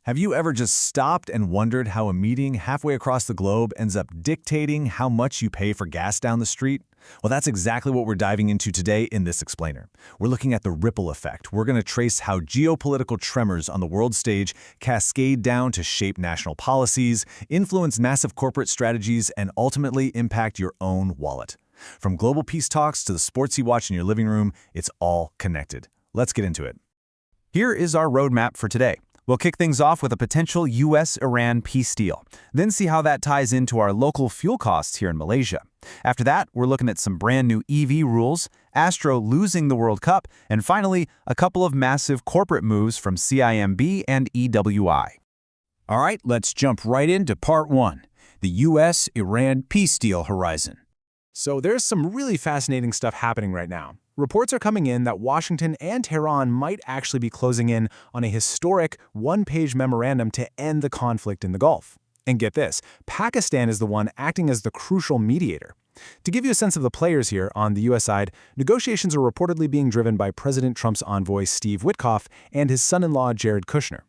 Have you ever just stopped and wondered how a meeting halfway across the globe ends up dictating how much you pay for gas down the street? Well, that's exactly what we're diving into today in this explainer. We're looking at the ripple effect. We're going to trace how geopolitical tremors on the world stage cascade down to shape national policies, influence massive corporate strategies, and ultimately impact your own wallet. From global peace talks to the sports you watch in your living room, it's all connected. Let's get into it. Here is our roadmap for today. We'll kick things off with a potential US-Iran peace deal, then see how that ties into our local fuel costs here in Malaysia. After that, we're looking at some brand new EV rules, Astro losing the World Cup, and finally, a couple of massive corporate moves from CIMB and EWI. All right, let's jump right into part one, the US-Iran peace deal horizon. So there's some really fascinating stuff happening right now. Reports are coming in that Washington and Tehran might actually be closing in on a historic one-page memorandum to end the conflict in the Gulf. And get this, Pakistan is the one acting as the crucial mediator. To give you a sense of the players here on the U.S. side, negotiations are reportedly being driven by President Trump's envoy Steve Witkoff and his son-in-law Jared Kushner.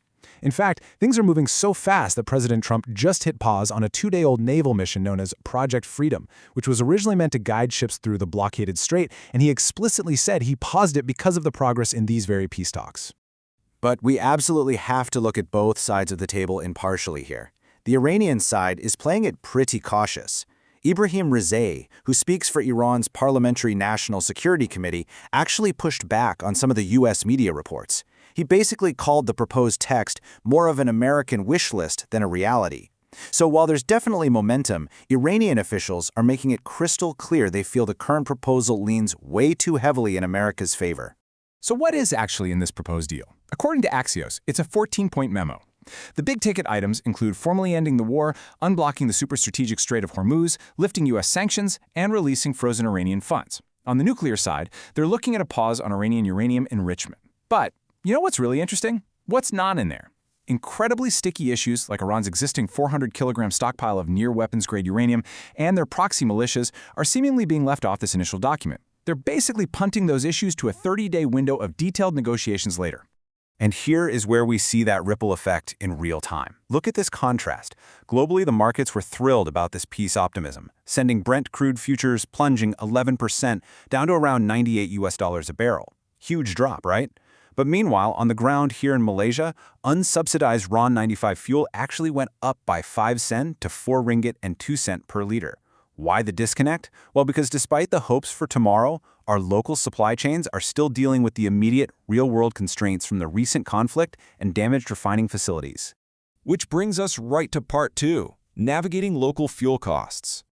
In fact, things are moving so fast that President Trump just hit pause on a 2-day-old naval mission known as Project Freedom, which was originally meant to guide ships through the blockaded strait, and he explicitly said he paused it because of the progress in these very peace talks. But we absolutely have to look at both sides of the table impartially here. The Iranian side is playing it pretty cautious. Ibrahim Rizei, who speaks for Iran's Parliamentary National Security Committee, actually pushed back on some of the U.S. media reports. He basically called the proposed text more of an American wish list than a reality. So while there's definitely momentum, Iranian officials are making it crystal clear they feel the current proposal leans way too heavily in America's favor. So what is actually in this proposed deal? According to Axios, it's a 14-point memo. The big-ticket items include formally ending the war, unblocking the super-strategic Strait of Hormuz, lifting U.S. sanctions, and releasing frozen Iranian funds. On the nuclear side, they're looking at a pause on Iranian uranium enrichment. But you know what's really interesting? What's not in there? Incredibly sticky issues like Iran's existing 400-kilogram stockpile of near-weapons-grade uranium and their proxy militias are seemingly being left off this initial document. They're basically punting those issues to a 30-day window of detailed negotiations later. And here is where we see that ripple effect in real time. Look at this contrast. Globally, the markets were thrilled about this peace optimism, sending Brent crude futures plunging 11% down to around $98 a barrel. Huge drop, right? But meanwhile, on the ground here in Malaysia, unsubsidized RON 95 fuel actually went up by 5 cents to 4 ringgit and 2 cents per liter. Why the disconnect? Well, because despite the hopes for tomorrow, our local supply chains are still dealing with the immediate, real-world constraints from the recent conflict and damaged refining facilities. Which brings us right to part two, navigating local fuel costs.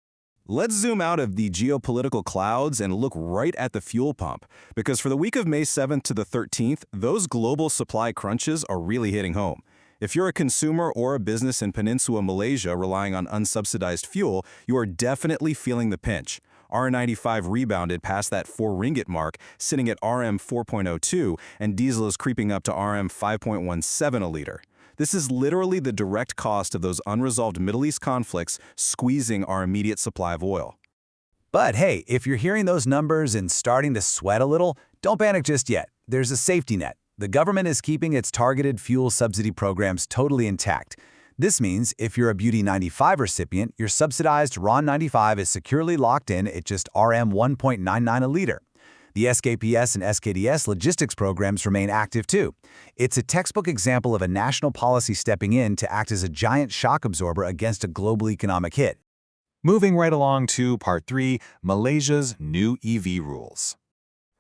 Let's zoom out of the geopolitical clouds and look right at the fuel pump, because for the week of May 7th to the 13th, those global supply crunches are really hitting home. If you're a consumer or a business in Peninsula Malaysia relying on unsubsidized fuel, you are definitely feeling the pinch. R95 rebounded past that 4 ringgit mark, sitting at RM 4.02, and diesel is creeping up to RM 5.17 a liter. This is literally the direct cost of those unresolved Middle East conflicts squeezing our immediate supply of oil. But hey, if you're hearing those numbers and starting to sweat a little, don't panic just yet. There's a safety net. The government is keeping its targeted fuel subsidy programs totally intact. This means if you're a Beauty 95 recipient, your subsidized RON 95 is securely locked in at just RM 1.99 a liter. The SKPS and SKDS logistics programs remain active too. It's a textbook example of a national policy stepping in to act as a giant shock absorber against a global economic hit. Moving right along to part three, Malaysia's new EV rules.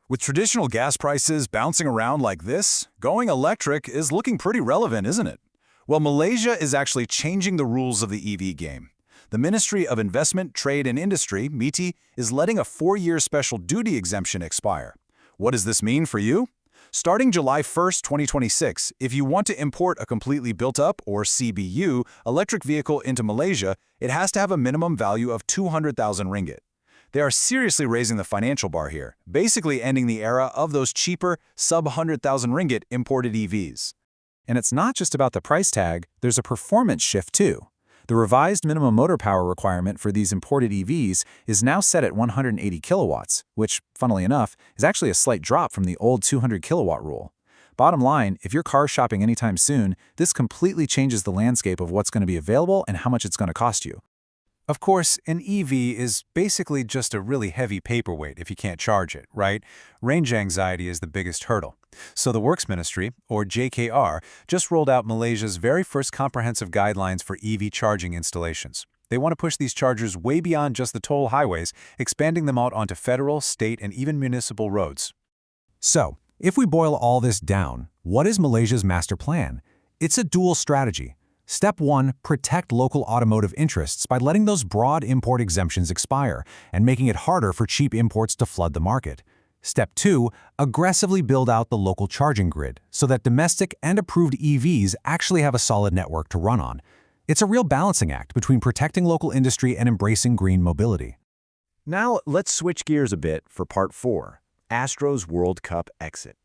With traditional gas prices bouncing around like this, going electric is looking pretty relevant, isn't it? Well, Malaysia is actually changing the rules of the EV game. The Ministry of Investment, Trade and Industry, MITI, is letting a 4-year special duty exemption expire. What does this mean for you? Starting July 1st, 2026, if you want to import a completely built-up, or CBU, electric vehicle into Malaysia, it has to have a minimum value of 200,000 ringgit. They are seriously raising the financial bar here, basically ending the era of those cheaper, sub-100,000 ringgit imported EVs. And it's not just about the price tag, there's a performance shift too. The revised minimum motor power requirement for these imported EVs is now set at 180 kilowatts, which, funnily enough, is actually a slight drop from the old 200 kilowatt rule. Bottom line, if your car's shopping anytime soon, this completely changes the landscape of what's going to be available and how much it's going to cost you. Of course, an EV is basically just a really heavy paperweight if you can't charge it, right? Range anxiety is the biggest hurdle. So the Works Ministry, or JKR, just rolled out Malaysia's very first comprehensive guidelines for EV charging installations. They want to push these chargers way beyond just the toll highways, expanding them out onto federal, state, and even municipal roads. So, if we boil all this down, what is Malaysia's master plan? It's a dual strategy. Step 1, protect local automotive interests by letting those broad import exemptions expire and making it harder for cheap imports to flood the market. Step 2, aggressively build out the local charging grid so that domestic and approved EVs actually have a solid network to run on. It's a real balancing act between protecting local industry and embracing green mobility. Now, let's switch gears a bit for Part 4, Astro's World Cup exit.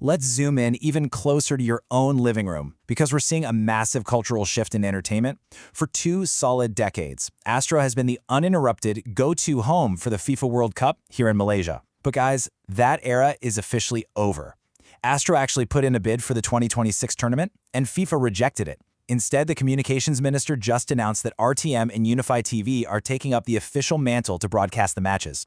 Let's zoom in even closer to your own living room, because we're seeing a massive cultural shift in entertainment. For 2 solid decades, Astro has been the uninterrupted go-to home for the FIFA World Cup here in Malaysia. But guys, that era is officially over. Astro actually put in a bid for the 2026 tournament, and FIFA rejected it. Instead, the communications minister just announced that RTM and Unify TV are taking up the official mantle to broadcast the matches.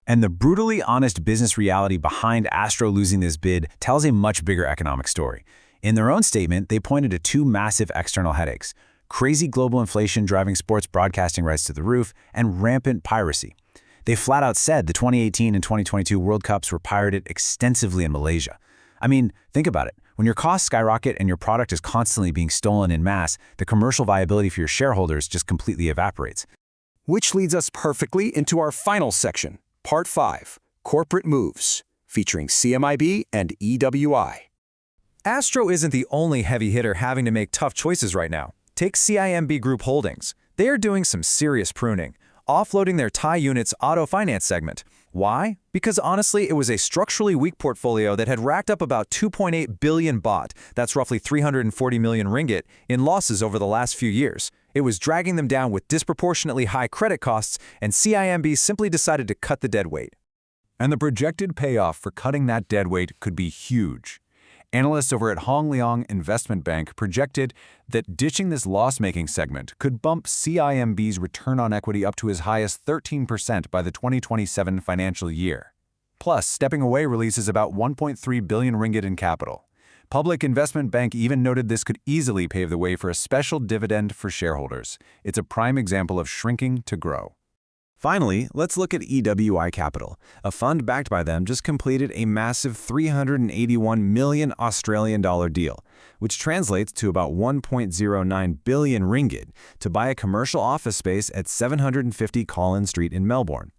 And the brutally honest business reality behind Astro losing this bid tells a much bigger economic story. In their own statement, they pointed to 2 massive external headaches: crazy global inflation driving sports broadcasting rights to the roof, and rampant piracy. They flat out said the 2018 and 2022 World Cups were pirated extensively in Malaysia. I mean, think about it. When your costs skyrocket and your product is constantly being stolen en masse, the commercial viability for your shareholders just completely evaporates. Which leads us perfectly into our final section, Part 5, Corporate Moves, featuring CMIB and EWI. Astro isn't the only heavy hitter having to make tough choices right now. Take CIMB Group Holdings. They are doing some serious pruning, offloading their Thai unit's auto finance segment. Why? Because honestly, it was a structurally weak portfolio that had racked up about 2.8 billion baht, that's roughly 340 million ringgit, in losses over the last few years. It was dragging them down with disproportionately high credit costs, and CIMB simply decided to cut the dead weight. And the projected payoff for cutting that dead weight could be huge. Analysts over at Hong Leong Investment Bank projected that ditching this loss-making segment could bump CIMB's return on equity up to as high as 13% by the 2027 financial year. Plus, stepping away releases about 1.3 billion ringgit in capital. Public Investment Bank even noted this could easily pave the way for a special dividend for shareholders. It's a prime example of shrinking to grow. Finally, let's look at EWI Capital. A fund backed by them just completed a massive 381 million Australian dollar deal, which translates to about 1.09 billion ringgit, to buy a commercial office space at 750 Collins Street in Melbourne.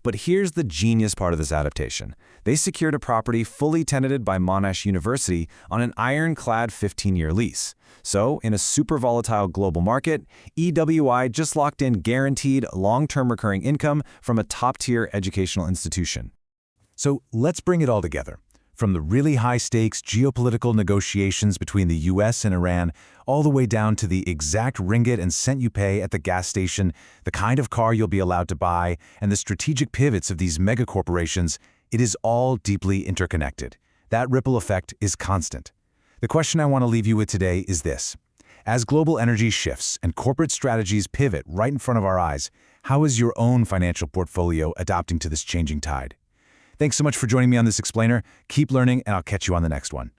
But here's the genius part of this adaptation. They secured a property fully tenanted by Monash University on an ironclad 15-year lease. So, in a super volatile global market, EWI just locked in guaranteed long-term recurring income from a top-tier educational institution. So let's bring it all together. From the really high-stakes geopolitical negotiations between the US and Iran, all the way down to the exact ringgit and cent you pay at the gas station, the kind of car you'll be allowed to buy, and the strategic pivots of these megacorporations, it is all deeply interconnected. That ripple effect is constant. The question I want to leave you with today is this. As global energy shifts and corporate strategies pivot right in front of our eyes, how is your own financial portfolio adapting to this changing tide? Thanks so much for joining me on this explainer. Keep learning, and I'll catch you on the next one.